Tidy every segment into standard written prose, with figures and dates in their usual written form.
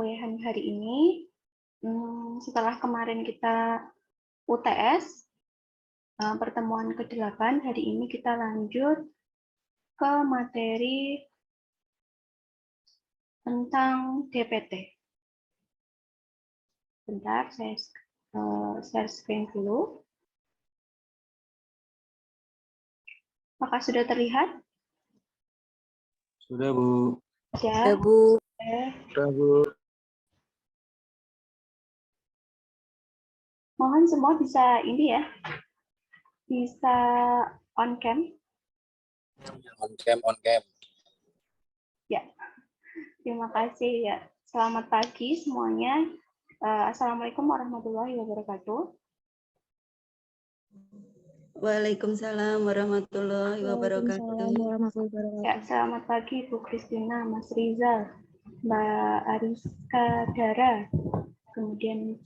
perkuliahan hari ini. Setelah kemarin kita UTS, pertemuan ke-8, hari ini kita lanjut ke materi tentang DPT. Bentar, saya share screen dulu. Apakah sudah terlihat? Sudah, Bu. Ya, Bu. Sudah, Bu. Mohon semua bisa ini ya, bisa on cam. On cam. Ya, terima kasih ya. Selamat pagi semuanya. Assalamualaikum warahmatullahi wabarakatuh. Waalaikumsalam warahmatullahi wabarakatuh. Ya, selamat pagi Bu Kristina, Mas Rizal, Mbak Ariska Dara, kemudian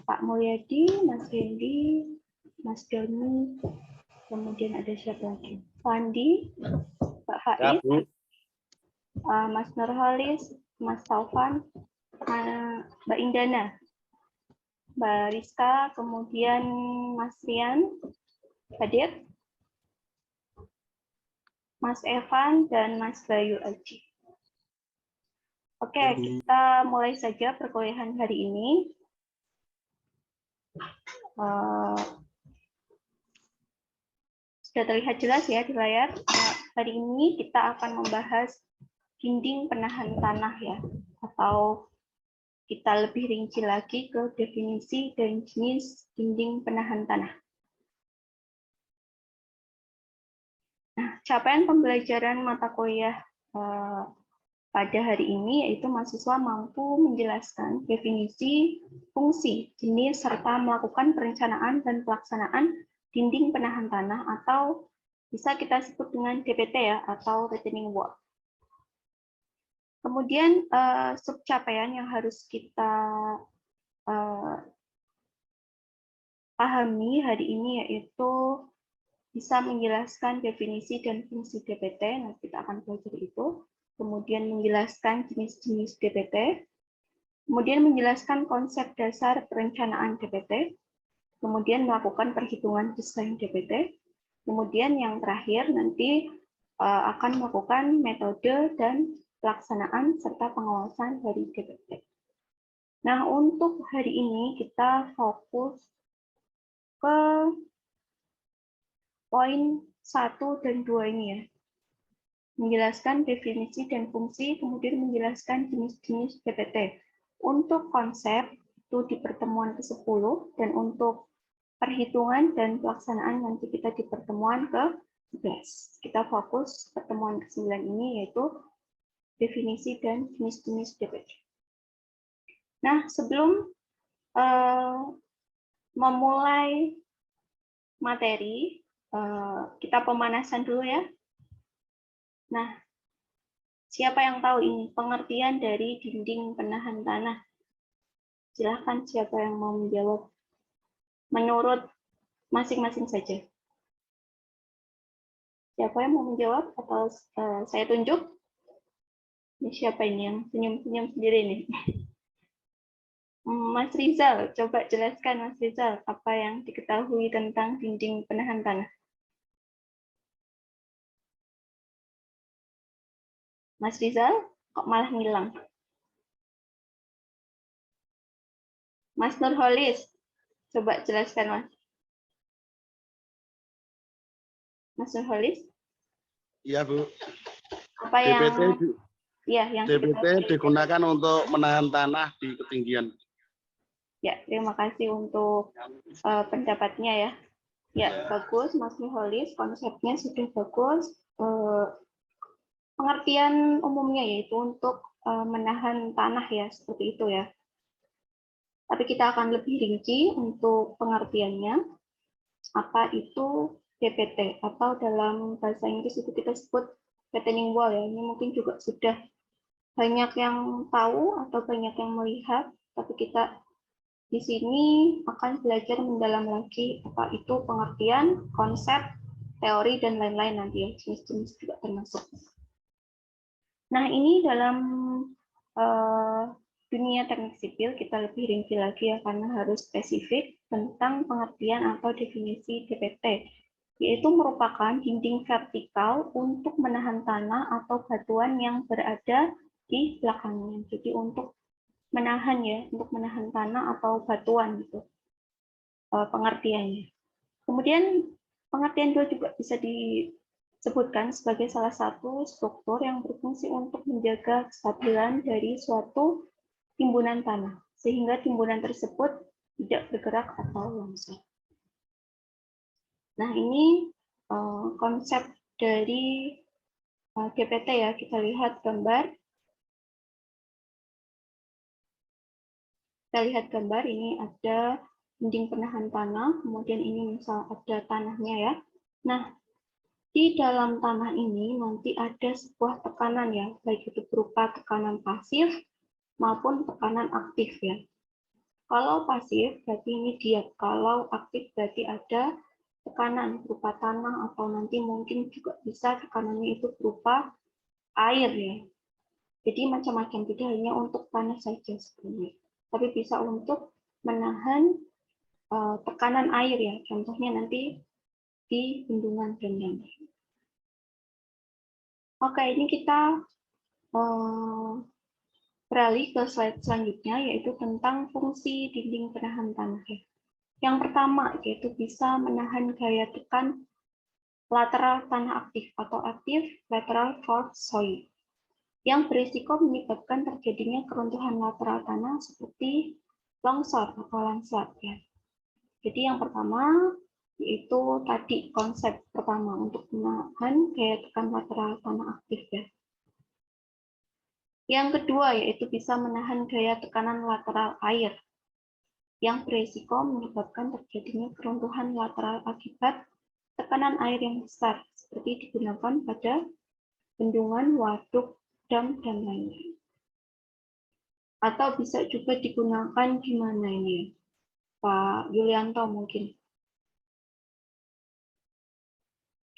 Pak Mulyadi, Mas Hendy, Mas Doni, kemudian ada siapa lagi? Pandi, Pak Faiz, Ya, Mas Nurholis, Mas Taufan, Mbak Indana, Mbak Rizka, kemudian Mas Rian hadir, Mas Evan, dan Mas Bayu Aji. Oke, kita mulai saja perkuliahan hari ini. Sudah terlihat jelas ya di layar. Hari ini kita akan membahas dinding penahan tanah ya, atau kita lebih rinci lagi ke definisi dan jenis dinding penahan tanah. Nah, capaian pembelajaran mata kuliah pada hari ini yaitu mahasiswa mampu menjelaskan definisi, fungsi, jenis, serta melakukan perencanaan dan pelaksanaan dinding penahan tanah atau bisa kita sebut dengan DPT ya, atau retaining wall. Kemudian subcapaian yang harus kita pahami hari ini yaitu bisa menjelaskan definisi dan fungsi DPT, nah kita akan belajar itu. Kemudian menjelaskan jenis-jenis DPT, kemudian menjelaskan konsep dasar perencanaan DPT, kemudian melakukan perhitungan desain DPT, kemudian yang terakhir nanti akan melakukan metode dan pelaksanaan serta pengawasan dari DPT. Nah, untuk hari ini kita fokus ke poin 1 dan 2 ini ya. Menjelaskan definisi dan fungsi, kemudian menjelaskan jenis-jenis DPT. Untuk konsep itu di pertemuan ke-10, dan untuk perhitungan dan pelaksanaan nanti kita di pertemuan ke-11. Kita fokus pertemuan ke-9 ini yaitu definisi dan jenis-jenis DPT. Nah, sebelum memulai materi, kita pemanasan dulu ya. Nah, siapa yang tahu ini pengertian dari dinding penahan tanah? Silahkan siapa yang mau menjawab menurut masing-masing saja. Siapa yang mau menjawab atau saya tunjuk? Ini siapa ini yang senyum-senyum sendiri nih? Mas Rizal, coba jelaskan Mas Rizal apa yang diketahui tentang dinding penahan tanah. Mas Rizal, kok malah ngilang? Mas Nurholis, coba jelaskan Mas. Mas Nurholis? Iya, Bu. Apa yang DPT digunakan untuk menahan tanah di ketinggian. Ya, terima kasih untuk pendapatnya ya. Ya, bagus Mas Nurholis, konsepnya sudah bagus. Pengertian umumnya yaitu untuk menahan tanah ya, seperti itu ya. Tapi kita akan lebih rinci untuk pengertiannya. Apa itu DPT, atau dalam bahasa Inggris itu kita sebut retaining wall ya. Ini mungkin juga sudah banyak yang tahu atau banyak yang melihat, tapi kita di sini akan belajar mendalam lagi apa itu pengertian, konsep, teori, dan lain-lain nanti ya, jenis-jenis juga termasuk. Nah, ini dalam dunia namanya teknik sipil, kita lebih rinci lagi ya, karena harus spesifik tentang pengertian atau definisi DPT, yaitu merupakan dinding vertikal untuk menahan tanah atau batuan yang berada di belakangnya. Jadi untuk menahan ya, untuk menahan tanah atau batuan gitu pengertiannya. Kemudian pengertian dua juga bisa disebutkan sebagai salah satu struktur yang berfungsi untuk menjaga kestabilan dari suatu timbunan tanah, sehingga timbunan tersebut tidak bergerak atau longsor. Nah, ini konsep dari DPT ya, kita lihat gambar. Kita lihat gambar, ini ada dinding penahan tanah, kemudian ini misal ada tanahnya ya. Nah, di dalam tanah ini nanti ada sebuah tekanan ya, baik itu berupa tekanan pasif maupun tekanan aktif ya. Kalau pasif berarti ini diam, kalau aktif berarti ada tekanan berupa tanah atau nanti mungkin juga bisa tekanannya itu berupa air ya. Jadi macam-macam, tidak hanya untuk tanah saja sebenarnya, tapi bisa untuk menahan tekanan air ya. Contohnya nanti di bendungan Brendang. Oke, ini kita beralih ke slide selanjutnya, yaitu tentang fungsi dinding penahan tanah. Yang pertama, yaitu bisa menahan gaya tekan lateral tanah aktif atau aktif lateral fault soil, yang berisiko menyebabkan terjadinya keruntuhan lateral tanah seperti longsor atau landslide. Ya. Jadi yang pertama, yaitu tadi konsep pertama untuk menahan gaya tekan lateral tanah aktif ya. Yang kedua yaitu bisa menahan gaya tekanan lateral air yang berisiko menyebabkan terjadinya keruntuhan lateral akibat tekanan air yang besar seperti digunakan pada bendungan, waduk, dam, dan lainnya. Atau bisa juga digunakan di mana ini, Pak Yulianto mungkin.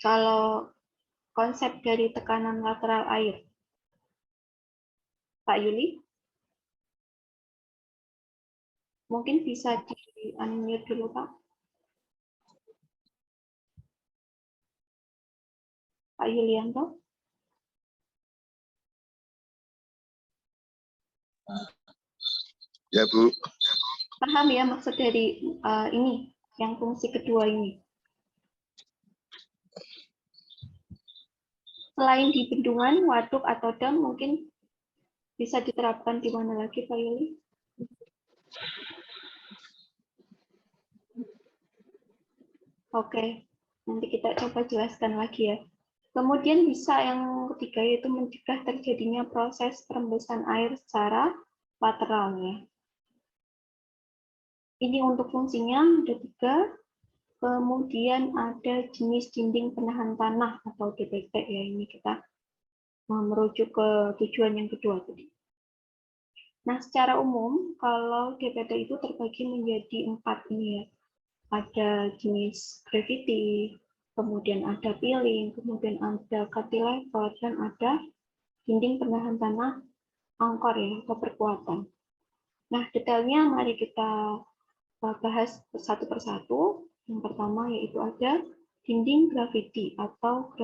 Kalau konsep dari tekanan lateral air, Pak Yuli, mungkin bisa di-unmute dulu, Pak. Pak Yulianto. Ya, Bu. Paham ya maksud dari ini, yang fungsi kedua ini. Selain di bendungan, waduk, atau dam, mungkin bisa diterapkan di mana lagi, Pak Yuli? Oke, nanti kita coba jelaskan lagi ya. Kemudian bisa yang ketiga yaitu mencegah terjadinya proses perembesan air secara lateral ya. Ini untuk fungsinya ada 3. Kemudian ada jenis dinding penahan tanah atau DPT ya. Ini kita merujuk ke tujuan yang kedua tadi. Nah, secara umum kalau DPT itu terbagi menjadi 4 ini ya. Ada jenis gravity, kemudian ada piling, kemudian ada cantilever, dan ada dinding penahan tanah angkor ya, atau perkuatan. Nah, detailnya mari kita bahas satu persatu. Yang pertama yaitu ada dinding gravity atau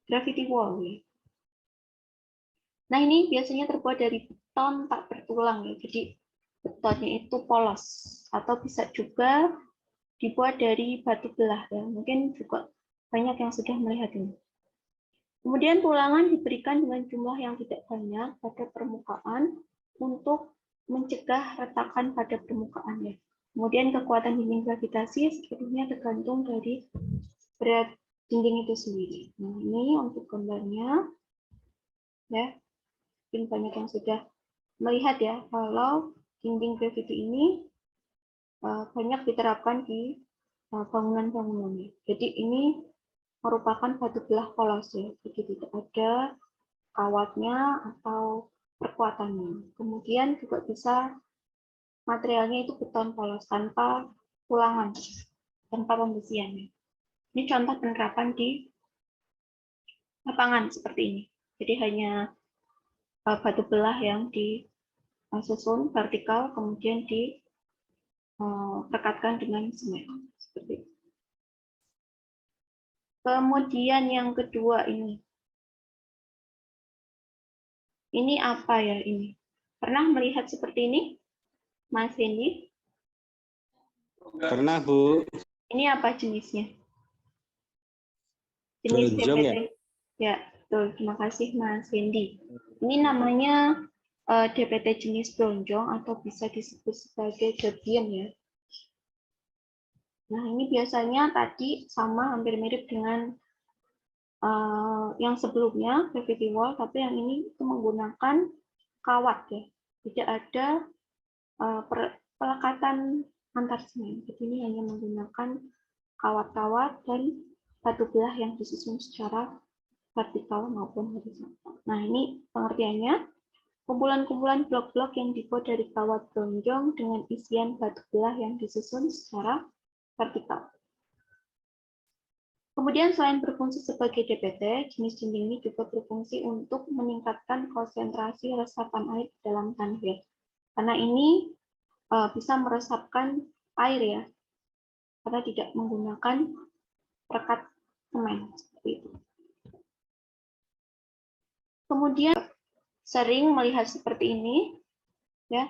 gravity wall. Ya. Nah, ini biasanya terbuat dari beton tak bertulang ya. Jadi betonnya itu polos atau bisa juga dibuat dari batu belah ya. Mungkin juga banyak yang sudah melihat ini. Kemudian tulangan diberikan dengan jumlah yang tidak banyak pada permukaan untuk mencegah retakan pada permukaannya. Kemudian kekuatan dinding gravitasi sepenuhnya tergantung dari berat dinding itu sendiri. Nah, ini untuk gambarnya, ya, mungkin banyak yang sudah melihat ya kalau dinding gravity ini banyak diterapkan di bangunan-bangunannya. Jadi ini merupakan batu belah polos ya, jadi tidak ada kawatnya atau perkuatannya. Kemudian juga bisa materialnya itu beton polos tanpa tulangan, tanpa pembesian. Ini contoh penerapan di lapangan seperti ini. Jadi hanya batu belah yang susun vertikal, kemudian direkatkan dengan semen. Seperti itu. Kemudian yang kedua ini. Ini apa ya ini? Pernah melihat seperti ini, Mas Hendy? Pernah, Bu. Ini apa jenisnya? Jenis Lonjong DPT. ya? Ya, betul. Terima kasih, Mas Hendy. Ini namanya DPT jenis bronjong atau bisa disebut sebagai gradient ya. Nah, ini biasanya tadi sama hampir mirip dengan yang sebelumnya, gravity wall, tapi yang ini itu menggunakan kawat ya. Tidak ada pelekatan antar semen. Jadi ini hanya menggunakan kawat-kawat dan batu belah yang disusun secara vertikal maupun horizontal. Nah, ini pengertiannya. Kumpulan-kumpulan blok-blok yang dibuat dari kawat bronjong dengan isian batu belah yang disusun secara vertikal. Kemudian selain berfungsi sebagai DPT, jenis dinding ini juga berfungsi untuk meningkatkan konsentrasi resapan air dalam tanah. Karena ini bisa meresapkan air ya, karena tidak menggunakan perekat semen seperti itu. Kemudian sering melihat seperti ini, ya.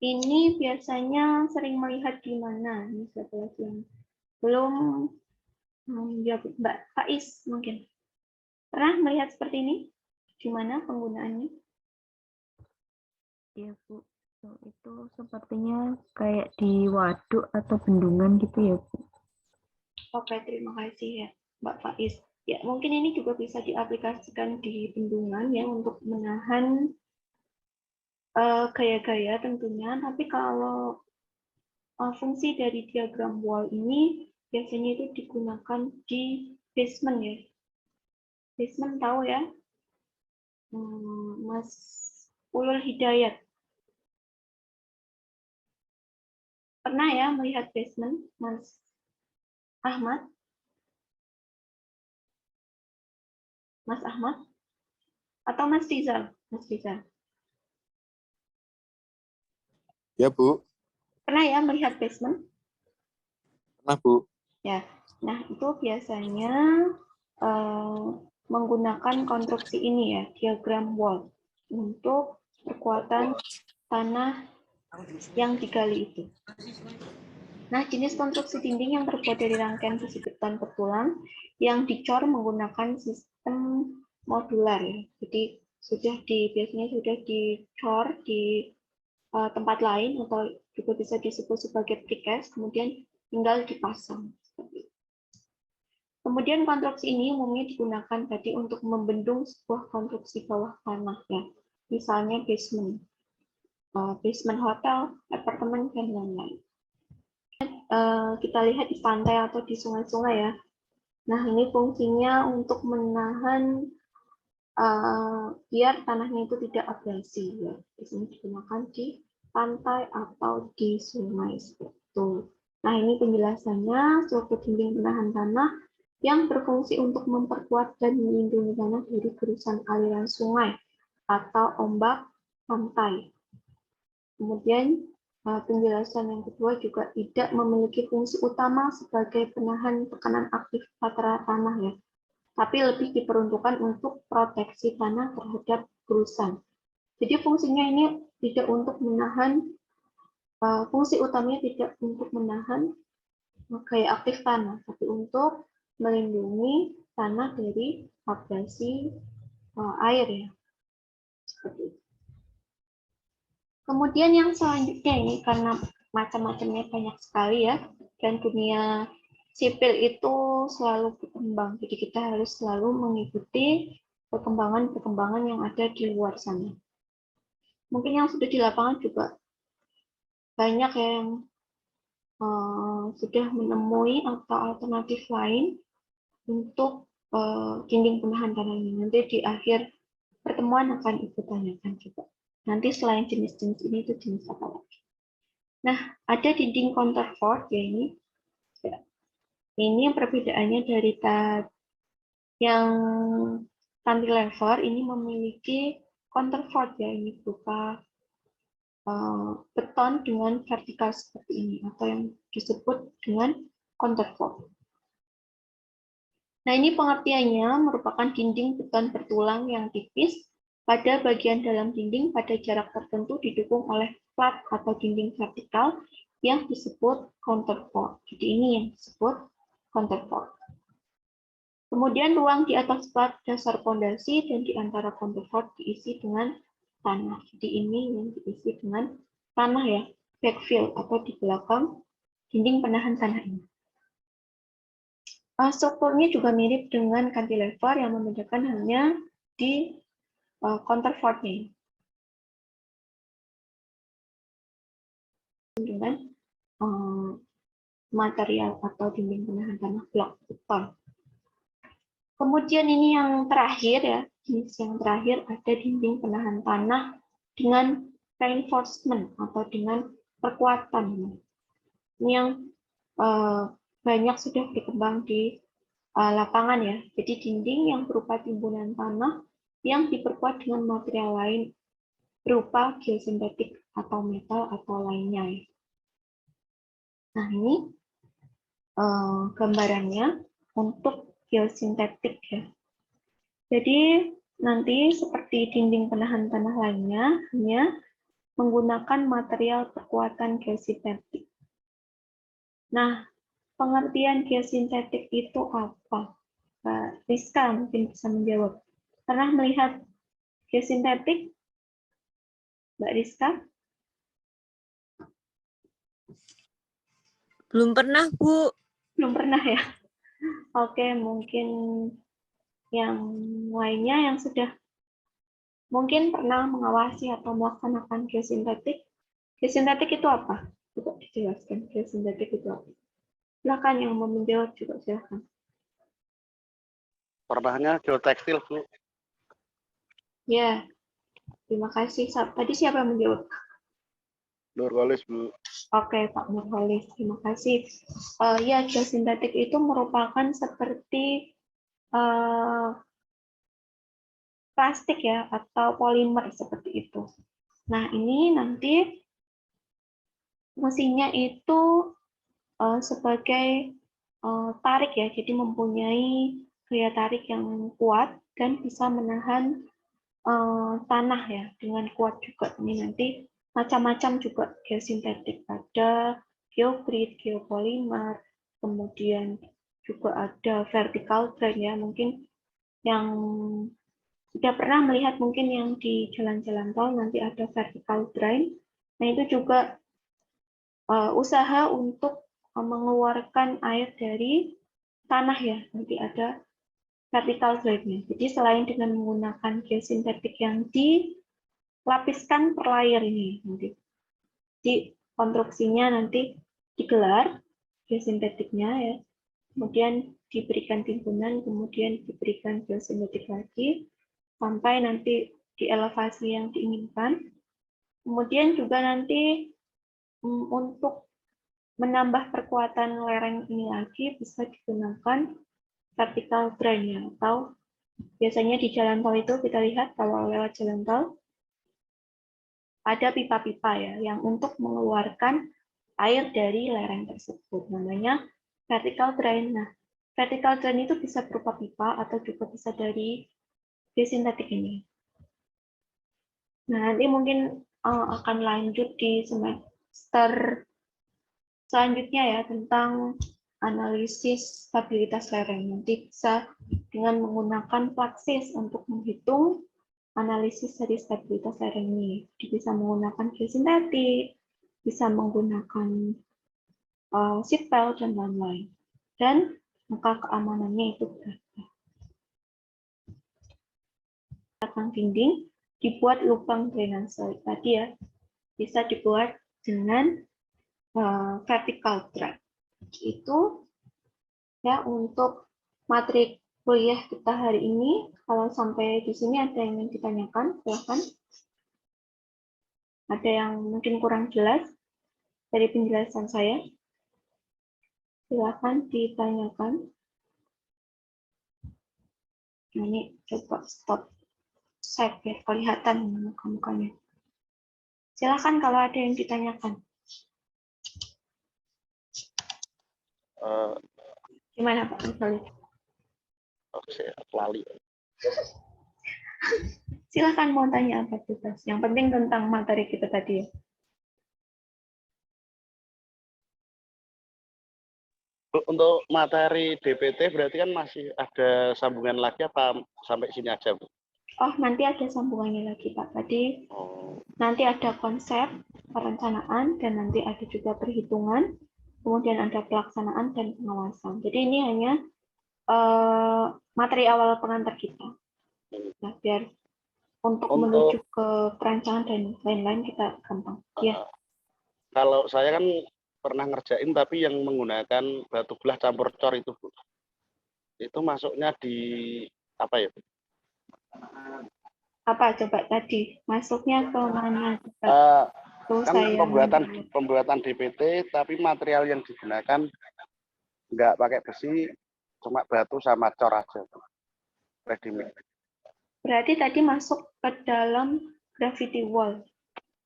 Ini biasanya sering melihat di mana? Ini siapa lagi yang belum menjawab? Mbak Faiz mungkin pernah melihat seperti ini? Di mana penggunaannya? Iya, Bu. Itu sepertinya kayak di waduk atau bendungan gitu ya, Bu. Oke, terima kasih ya, Mbak Faiz. Ya, mungkin ini juga bisa diaplikasikan di bendungan ya untuk menahan gaya-gaya tentunya. Tapi kalau fungsi dari diagram wall ini biasanya itu digunakan di basement ya. Basement tahu ya, Mas Ulul Hidayat. Pernah ya melihat basement, Mas Ahmad? Mas Ahmad? Atau Mas Rizal? Mas Rizal. Ya, Bu. Pernah ya melihat basement? Pernah, Bu. Ya, nah itu biasanya menggunakan konstruksi ini ya, diagram wall, untuk kekuatan tanah yang digali itu. Nah, jenis konstruksi dinding yang terbuat dari rangkaian besi beton bertulang yang dicor menggunakan sistem modular ya. Jadi biasanya sudah dicor di tempat lain atau juga bisa disebut sebagai precast, kemudian tinggal dipasang. Kemudian konstruksi ini umumnya digunakan tadi untuk membendung sebuah konstruksi bawah tanah ya, misalnya basement hotel, apartemen dan lain-lain. Kita lihat di pantai atau di sungai-sungai ya. Nah, ini fungsinya untuk menahan biar tanahnya itu tidak abrasi ya. Di sini digunakan di pantai atau di sungai seperti itu. Nah, ini penjelasannya suatu dinding penahan tanah yang berfungsi untuk memperkuat dan melindungi tanah dari gerusan aliran sungai atau ombak pantai. Kemudian penjelasan yang kedua juga tidak memiliki fungsi utama sebagai penahan tekanan aktif pada tanah ya, tapi lebih diperuntukkan untuk proteksi tanah terhadap gerusan. Jadi fungsinya ini tidak untuk menahan, fungsi utamanya tidak untuk menahan gaya aktif tanah, tapi untuk melindungi tanah dari abrasi air ya. Seperti itu. Kemudian yang selanjutnya ini karena macam-macamnya banyak sekali ya, dan dunia sipil itu selalu berkembang, jadi kita harus selalu mengikuti perkembangan-perkembangan yang ada di luar sana. Mungkin yang sudah di lapangan juga banyak yang sudah menemui atau alternatif lain untuk dinding penahan tanah ini. Nanti di akhir pertemuan akan ibu tanyakan juga. Nanti selain jenis-jenis ini itu jenis apa lagi? Nah, ada dinding counterfort ya ini. Ya. Ini perbedaannya dari yang cantilever ini memiliki counterfort ya, ini berupa beton dengan vertikal seperti ini, atau yang disebut dengan counterfort. Nah, ini pengertiannya merupakan dinding beton bertulang yang tipis pada bagian dalam dinding pada jarak tertentu didukung oleh plat atau dinding vertikal yang disebut counterfort. Jadi ini yang disebut counterfort. Kemudian ruang di atas plat dasar pondasi dan di antara counterfort diisi dengan tanah. Jadi ini yang diisi dengan tanah ya, backfill atau di belakang dinding penahan tanah ini. Strukturnya juga mirip dengan cantilever yang membedakan hanya di counterfortnya dengan material atau dinding penahan tanah blok beton. Kemudian ini yang terakhir ya, jenis yang terakhir ada dinding penahan tanah dengan reinforcement atau dengan perkuatan. Ini yang banyak sudah berkembang di lapangan ya. Jadi dinding yang berupa timbunan tanah yang diperkuat dengan material lain berupa geosintetik atau metal atau lainnya. Nah ini gambarannya untuk geosintetik ya. Jadi nanti seperti dinding penahan tanah lainnya hanya menggunakan material perkuatan geosintetik. Nah, pengertian geosintetik itu apa? Mbak Rizka mungkin bisa menjawab. Pernah melihat geosintetik, Mbak Rizka? Belum pernah, Bu. Belum pernah ya? Oke, mungkin yang lainnya yang sudah mungkin pernah mengawasi atau melaksanakan geosintetik. Geosintetik itu apa? Coba dijelaskan geosintetik itu apa? Silakan yang mau menjawab juga silakan. Pernahnya geotekstil, Bu. Ya, terima kasih. Tadi siapa yang menjawab? Nurholis, Bu. Oke, Pak Nurholis, terima kasih. Ya, geosintetik itu merupakan seperti plastik ya, atau polimer seperti itu. Nah, ini nanti mesinnya itu sebagai tarik ya, jadi mempunyai gaya tarik yang kuat dan bisa menahan tanah ya dengan kuat juga. Ini nanti macam-macam juga geosintetik, ada geogrid, geopolimer, kemudian juga ada vertical grind ya, mungkin yang sudah pernah melihat mungkin yang di jalan-jalan tol nanti ada vertical grind. Nah itu juga usaha untuk mengeluarkan air dari tanah ya, nanti ada vertical grind-nya. Jadi selain dengan menggunakan geosintetik yang dilapiskan per layer ini, nanti di konstruksinya nanti digelar geosintetiknya ya, kemudian diberikan timbunan, kemudian diberikan geosintetik lagi, sampai nanti di elevasi yang diinginkan. Kemudian juga nanti untuk menambah perkuatan lereng ini lagi bisa digunakan vertical grind atau biasanya di jalan tol itu kita lihat kalau lewat jalan tol ada pipa-pipa ya yang untuk mengeluarkan air dari lereng tersebut, namanya vertical drain. Nah, vertical drain itu bisa berupa pipa atau juga bisa dari geosintetik ini. Nah, nanti mungkin akan lanjut di semester selanjutnya ya tentang analisis stabilitas lereng. Nanti bisa dengan menggunakan Fluxys untuk menghitung analisis dari stabilitas lereng ini. Jadi bisa menggunakan geosintetik, bisa menggunakan seat pile dan lain-lain. Dan angka keamanannya itu berapa. Belakang dinding dibuat lubang drainase tadi ya, bisa dibuat dengan vertical drain. Itu ya untuk materi kuliah kita hari ini. Kalau sampai di sini ada yang ingin ditanyakan, silahkan. Ada yang mungkin kurang jelas dari penjelasan saya? Silahkan ditanyakan. Nah, ini coba stop share ya, kelihatan muka-mukanya. Silakan kalau ada yang ditanyakan. Gimana Pak Nurholis? Oke, lali. Silakan mau tanya apa bebas. Yang penting tentang materi kita tadi ya. Untuk materi DPT berarti kan masih ada sambungan lagi apa sampai sini aja, Bu? Oh, nanti ada sambungannya lagi Pak. Tadi Oh, nanti ada konsep, perencanaan, dan nanti ada juga perhitungan, kemudian ada pelaksanaan dan pengawasan. Jadi ini hanya materi awal pengantar kita. Nah, biar untuk menuju ke perancangan dan lain-lain kita gampang. Ya. kalau saya kan pernah ngerjain tapi yang menggunakan batu belah campur cor itu, Bu. Itu masuknya di apa ya, Bu? Apa coba tadi? Masuknya ke mana? Tuh Kan saya pembuatan DPT tapi material yang digunakan nggak pakai besi, cuma batu sama cor aja. Ready mix. berarti tadi masuk ke dalam gravity wall.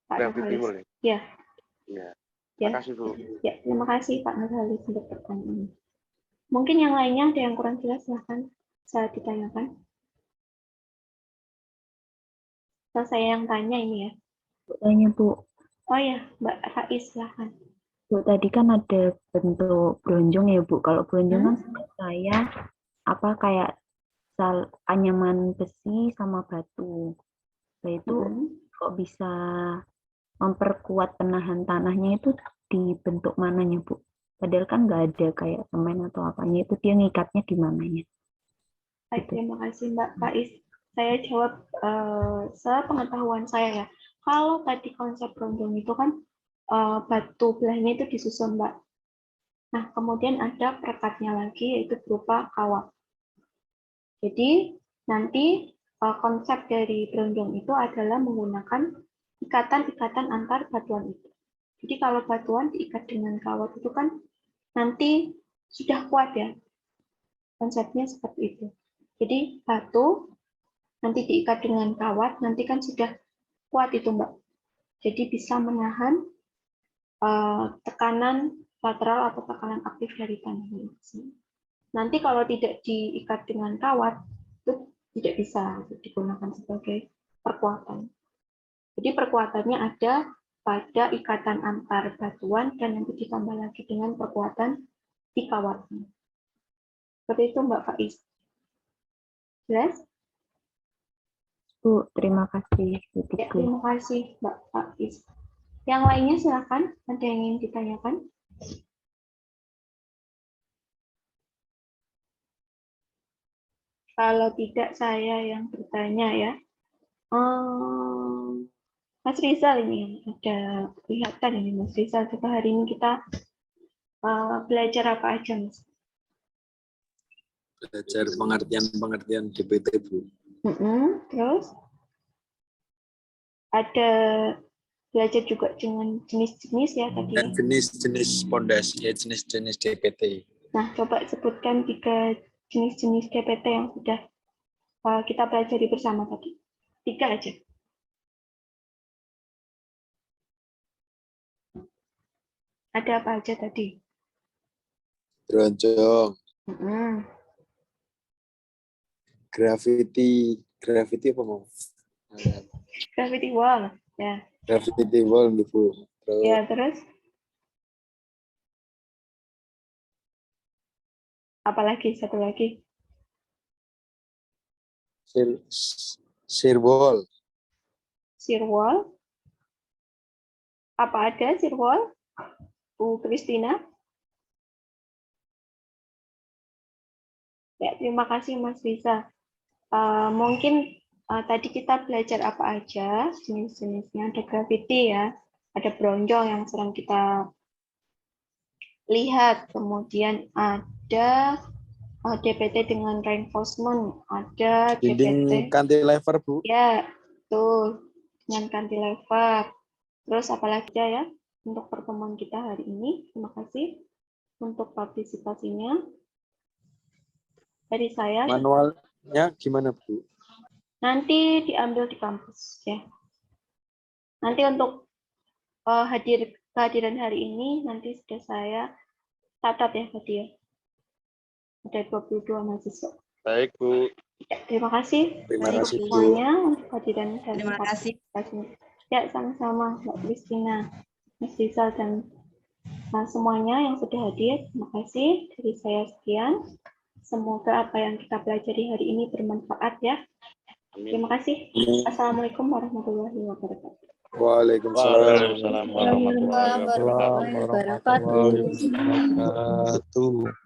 Pak Gravity Nurholis. wall. Ya. Ya. Ya. Makasih, Bu. Ya, terima kasih Pak Nurholis untuk pertanyaan. Mungkin yang lainnya ada yang kurang jelas, silahkan saya ditanyakan. Atau saya yang tanya ini ya. Tanya Bu. Oh ya, Mbak Faiz, silahkan. Bu, tadi kan ada bentuk bronjong ya Bu. Kalau bronjong kan setahu saya apa kayak anyaman besi sama batu. Nah itu kok bisa memperkuat penahan tanahnya itu di bentuk mananya Bu? Padahal kan nggak ada kayak semen atau apanya, itu dia ngikatnya di mananya? Baik, terima kasih Mbak Faiz. Saya jawab sepengetahuan saya ya. Kalau tadi konsep bronjong itu kan batu belahnya itu disusun Mbak. Nah, kemudian ada perekatnya lagi yaitu berupa kawat. Jadi nanti konsep dari bronjong itu adalah menggunakan ikatan-ikatan antar batuan itu. Jadi kalau batuan diikat dengan kawat itu kan nanti sudah kuat ya. Konsepnya seperti itu. Jadi batu nanti diikat dengan kawat, nanti kan sudah kuat itu Mbak. Jadi bisa menahan tekanan lateral atau tekanan aktif dari tanahnya. Nanti kalau tidak diikat dengan kawat, itu tidak bisa digunakan sebagai perkuatan. Jadi perkuatannya ada pada ikatan antar batuan dan nanti ditambah lagi dengan perkuatan di kawatnya. Seperti itu Mbak Faiz. Jelas? Bu, terima kasih. Ya, terima kasih Mbak Faiz. Yang lainnya silakan, ada yang ingin ditanyakan? Kalau tidak saya yang bertanya ya. Mas Rizal ini ada kelihatan ini Mas Rizal. Coba hari ini kita belajar apa aja Mas? Belajar pengertian DPT, Bu. Terus ada belajar juga dengan jenis-jenis ya tadi. Dan jenis-jenis pondasi, jenis-jenis DPT. Nah, coba sebutkan 3 jenis-jenis DPT yang sudah kita pelajari bersama tadi. 3 aja. Ada apa aja tadi? Bronjong, gravity apa mau? Gravity wall, ya. Gravity wall, Bu. Terus Ya, terus? Apalagi satu lagi? shear wall. Shear wall. Apa ada shear wall? Bu Christina? Ya, terima kasih Mas Risa. Mungkin tadi kita belajar apa aja jenis-jenisnya. Ada gravity ya, ada bronjong yang sering kita lihat, kemudian ada DPT dengan reinforcement, ada Dinding DPT cantilever, Bu. ya, tuh dengan cantilever. Terus apalagi ya untuk pertemuan kita hari ini. Terima kasih untuk partisipasinya. Dari saya. Manualnya gimana, Bu? Nanti diambil di kampus ya. Nanti untuk kehadiran hari ini nanti sudah saya catat ya tadi ya. Ada 22 mahasiswa. Baik, Bu. Ya, terima kasih Terima untuk kasih, Bu. semuanya untuk kehadiran dan Terima kasih. partisipasinya. Ya, sama-sama Mbak Kristina, Mas Rizal, dan semuanya yang sudah hadir. Terima kasih. Dari saya sekian. Semoga apa yang kita pelajari hari ini bermanfaat ya. Terima kasih. Assalamualaikum warahmatullahi wabarakatuh. Waalaikumsalam. Waalaikumsalam warahmatullahi wabarakatuh. warahmatullahi wabarakatuh. wabarakatuh.